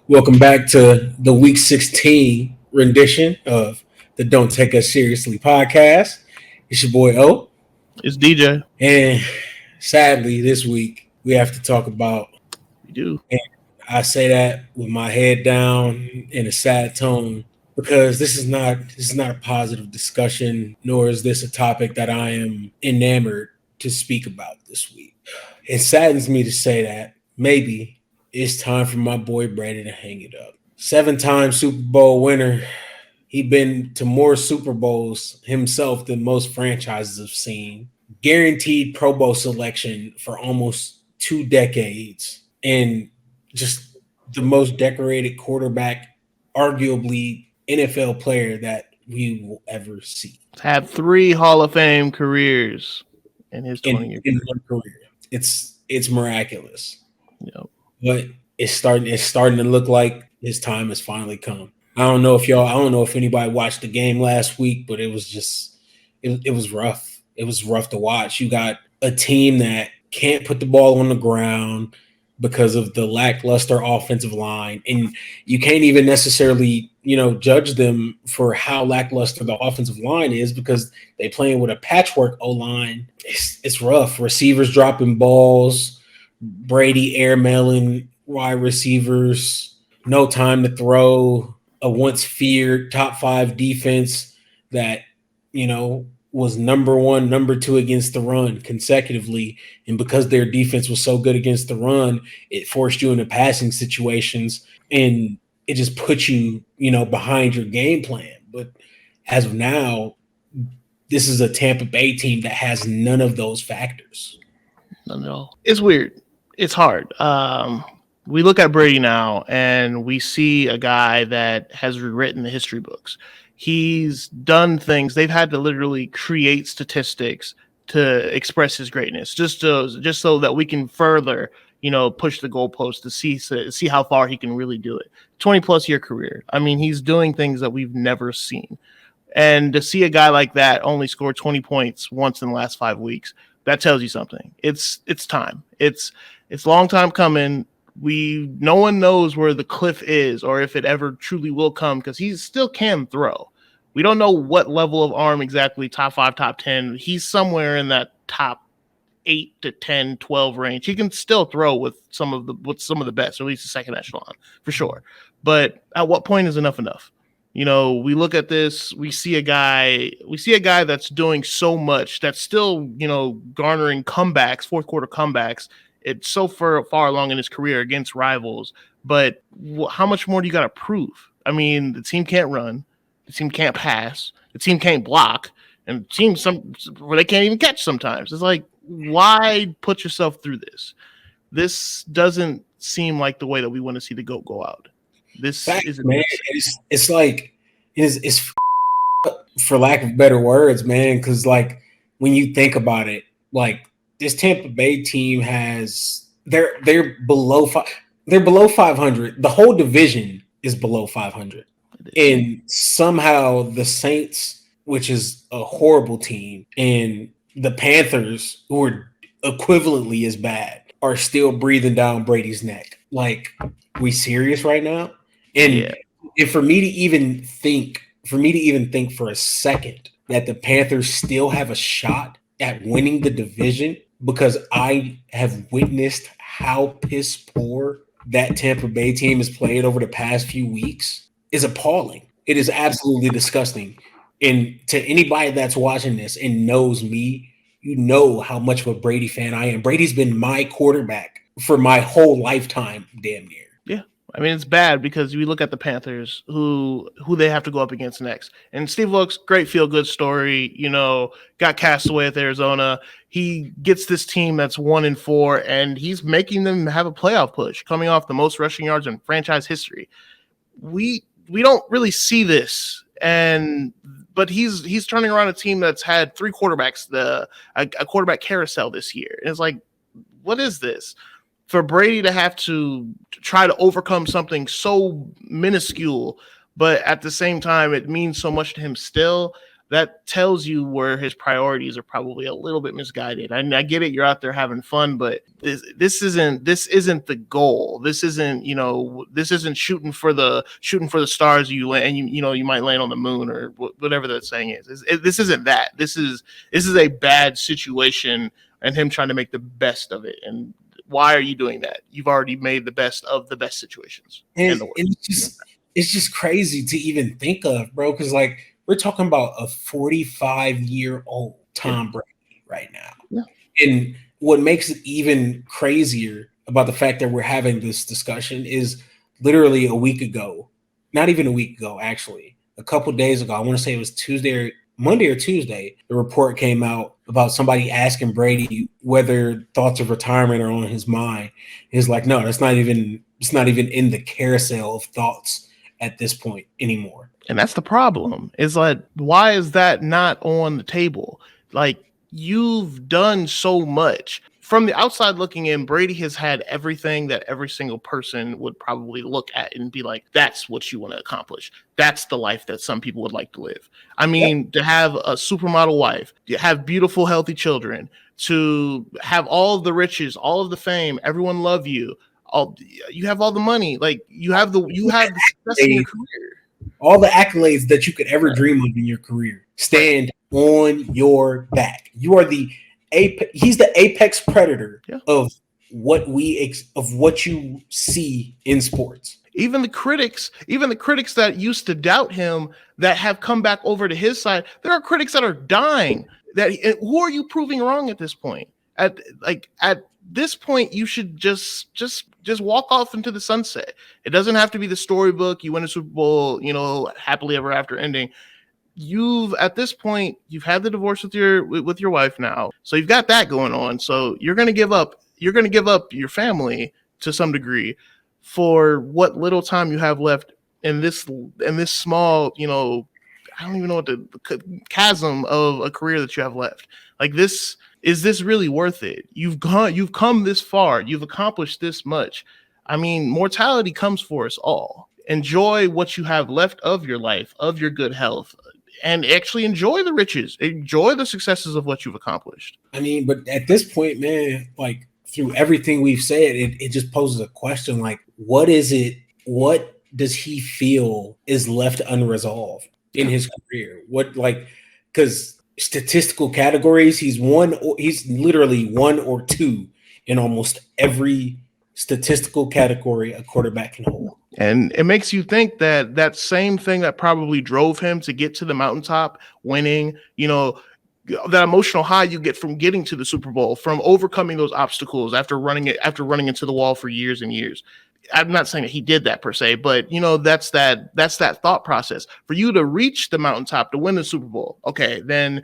Welcome back to the Week 16 rendition of the Don't Take Us Seriously podcast. It's your boy O. It's DJ. And sadly, this week we have to talk about, We do. and I say that with my head down in a sad tone because this is not a positive discussion, nor is this a topic that I am enamored to speak about this week. It saddens me to say that maybe it's time for my boy Brady to hang it up. 7-time Super Bowl winner. He been to more Super Bowls himself than most franchises have seen. Guaranteed Pro Bowl selection for almost 2 decades. And just the most decorated quarterback, arguably NFL player that we will ever see. Had 3 Hall of Fame careers in his 20 year In one career. It's miraculous. Yep. But it's starting to look like his time has finally come. I don't know if anybody watched the game last week, but it was rough. It was rough to watch. You got a team that can't put the ball on the ground because of the lackluster offensive line, and you can't even necessarily, judge them for how lackluster the offensive line is because they playing with a patchwork O line. It's rough. Receivers dropping balls, Brady airmailing wide receivers, no time to throw, a once feared top five defense that, was number one, number two against the run consecutively. And because their defense was so good against the run, it forced you into passing situations and it just put you, behind your game plan. But as of now, this is a Tampa Bay team that has none of those factors. None at all. It's weird. It's hard. We look at Brady now and we see a guy that has rewritten the history books. He's done things. They've had to literally create statistics to express his greatness, just so that we can further, push the goalpost to see how far he can really do it. 20+ year career. I mean, he's doing things that we've never seen. And to see a guy like that only score 20 points once in the last 5 weeks, that tells you something. It's time. It's a long time coming. No one knows where the cliff is or if it ever truly will come because he still can throw. We don't know what level of arm exactly, top 5, top 10. He's somewhere in that top 8 to 10, 12 range. He can still throw with some of the best, or at least the second echelon for sure. But at what point is enough enough? We look at this, we see a guy that's doing so much, that's still, garnering comebacks, fourth quarter comebacks. It's so far along in his career against rivals, but how much more do you got to prove? I mean, the team can't run, the team can't pass, the team can't block, and the team where they can't even catch sometimes. It's like, why put yourself through this? This doesn't seem like the way that we want to see the GOAT go out. This is man. It's like it's for lack of better words, man. Because like when you think about it, like this Tampa Bay team they're below 500. The whole division is below 500, and somehow the Saints, which is a horrible team, and the Panthers, who are equivalently as bad, are still breathing down Brady's neck. Like, we serious right now? And for me to even think for a second that the Panthers still have a shot at winning the division because I have witnessed how piss poor that Tampa Bay team has played over the past few weeks is appalling. It is absolutely disgusting. And to anybody that's watching this and knows me, you know how much of a Brady fan I am. Brady's been my quarterback for my whole lifetime, damn near. Yeah. I mean, it's bad because we look at the Panthers, who they have to go up against next. And Steve Wilkes, great feel-good story, got cast away at Arizona. He gets this team that's 1-4, and he's making them have a playoff push, coming off the most rushing yards in franchise history. We don't really see this, but he's turning around a team that's had 3 quarterbacks, a quarterback carousel this year. And it's like, what is this? For Brady to have to try to overcome something so minuscule, but at the same time, it means so much to him still, that tells you where his priorities are probably a little bit misguided. I get it, you're out there having fun, but this isn't the goal. This isn't, this isn't shooting for the stars. You might land on the moon, or whatever that saying is. This isn't that. This is a bad situation, and him trying to make the best of it. And why are you doing that? You've already made the best of the best situations. And it's just crazy to even think of, bro, because like we're talking about a 45-year-old Tom Brady right now. Yeah. And what makes it even crazier about the fact that we're having this discussion is literally a week ago, not even a week ago, actually, a couple days ago, I want to say it was Monday or Tuesday, the report came out about somebody asking Brady whether thoughts of retirement are on his mind. He's like, no, it's not even in the carousel of thoughts at this point anymore. And that's the problem. Is like, why is that not on the table? Like, you've done so much. From the outside looking in, Brady has had everything that every single person would probably look at and be like, that's what you want to accomplish. That's the life that some people would like to live. I mean, to have a supermodel wife, to have beautiful, healthy children, to have all of the riches, all of the fame, everyone love you. You have all the money. Like, you have the success in your career. All the accolades that you could ever dream of in your career stand on your back. You are he's the apex predator of what you see in sports. Even the critics that used to doubt him, that have come back over to his side, there are critics that are dying. Who are you proving wrong at this point? At this point, you should just walk off into the sunset. It doesn't have to be the storybook. You win a Super Bowl, happily ever after ending. At this point, you've had the divorce with your wife now, so you've got that going on. So you're going to give up your family to some degree for what little time you have left in this small, I don't even know what the chasm of a career that you have left. Like, this. Is this really worth it? You've come this far. You've accomplished this much. I mean, mortality comes for us all. Enjoy what you have left of your life, of your good health, and actually enjoy the riches. Enjoy the successes of what you've accomplished. I mean, but at this point, man, like, through everything we've said, it just poses a question, like, what does he feel is left unresolved in his career? Because statistical categories, he's literally 1 or 2 in almost every statistical category a quarterback can hold. And it makes you think that same thing that probably drove him to get to the mountaintop, winning, that emotional high you get from getting to the Super Bowl, from overcoming those obstacles after running into the wall for years and years. I'm not saying that he did that per se, but that's that thought process for you to reach the mountaintop to win the Super Bowl. Okay, then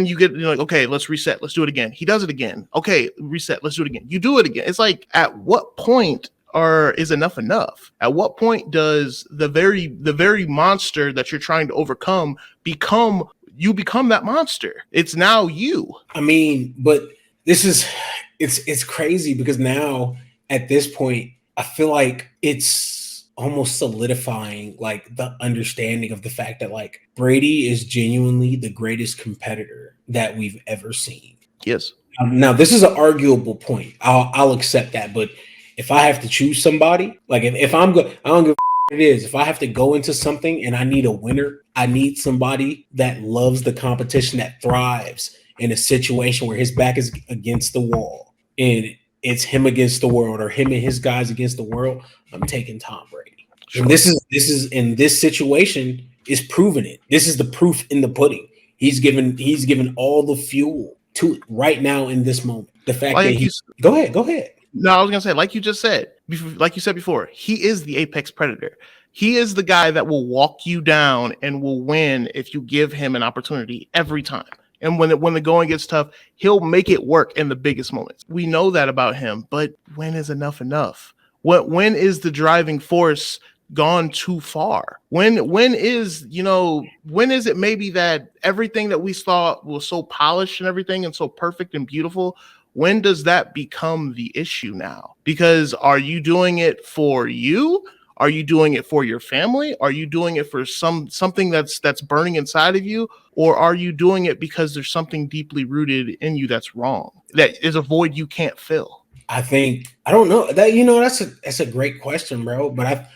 you get like, okay, let's reset, let's do it again. He does it again. Okay, reset, let's do it again. You do it again. It's like, at what point is enough enough? At what point does the very monster that you're trying to overcome become that monster? It's now you. I mean, but it's crazy because now at this point, I feel like it's almost solidifying like the understanding of the fact that like Brady is genuinely the greatest competitor that we've ever seen. Yes. Now this is an arguable point. I'll accept that, but if I have to choose somebody, like if I'm good, I don't give a what it is. If I have to go into something and I need a winner, I need somebody that loves the competition, that thrives in a situation where his back is against the wall and it's him against the world, or him and his guys against the world. I'm taking Tom Brady. Sure. And this is in this situation is proving it. This is the proof in the pudding. He's given all the fuel to it right now in this moment. The fact that go ahead. No, I was gonna say, like you just said, like you said before, he is the apex predator. He is the guy that will walk you down and will win if you give him an opportunity every time. And when the going gets tough, he'll make it work in the biggest moments. We know that about him, but when is enough enough? When is the driving force gone too far? When is it maybe that everything that we thought was so polished and everything and so perfect and beautiful, when does that become the issue now? Because are you doing it for you? Are you doing it for your family? Are you doing it for something that's burning inside of you? Or are you doing it because there's something deeply rooted in you that's wrong, that is a void you can't fill? I think I don't know that that's a great question, bro. But I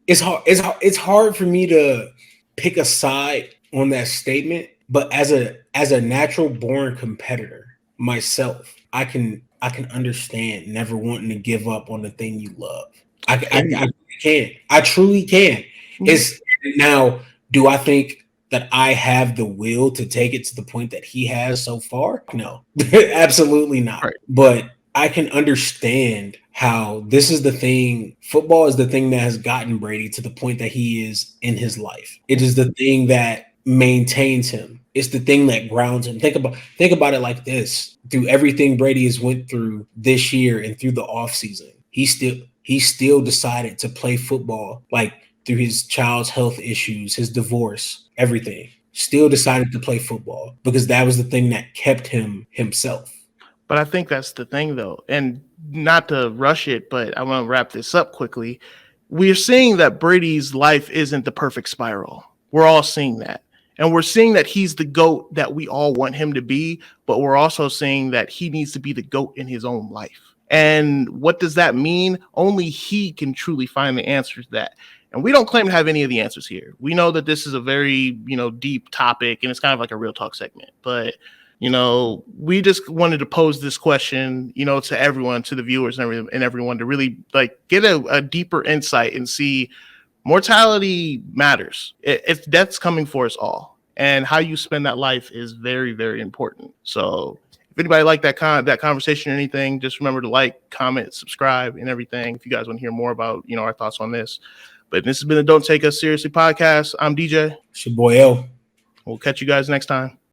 it's hard for me to pick a side on that statement. But as a natural born competitor myself, I can understand never wanting to give up on the thing you love. I can. I truly can. Mhm. It's now. Do I think that I have the will to take it to the point that he has so far? No, absolutely not. Right. But I can understand how this is the thing. Football is the thing that has gotten Brady to the point that he is in his life. It is the thing that maintains him. It's the thing that grounds him. Think about it like this. Through everything Brady has went through this year and through the offseason, he still decided to play football, like through his child's health issues, his divorce, everything. Still decided to play football because that was the thing that kept him himself. But I think that's the thing, though. And not to rush it, but I want to wrap this up quickly. We're seeing that Brady's life isn't the perfect spiral. We're all seeing that. And we're seeing that he's the GOAT that we all want him to be, but we're also seeing that he needs to be the GOAT in his own life. And what does that mean? Only he can truly find the answers to that. And we don't claim to have any of the answers here. We know that this is a very, deep topic, and it's kind of like a real talk segment. But we just wanted to pose this question, to everyone, to the viewers and everyone, to really like get a deeper insight and see mortality matters. If death's coming for us all, and how you spend that life is very, very important. So if anybody liked that conversation or anything, just remember to like, comment, subscribe, and everything. If you guys want to hear more about our thoughts on this. But this has been the Don't Take Us Seriously podcast. I'm DJ. It's your boy L. We'll catch you guys next time.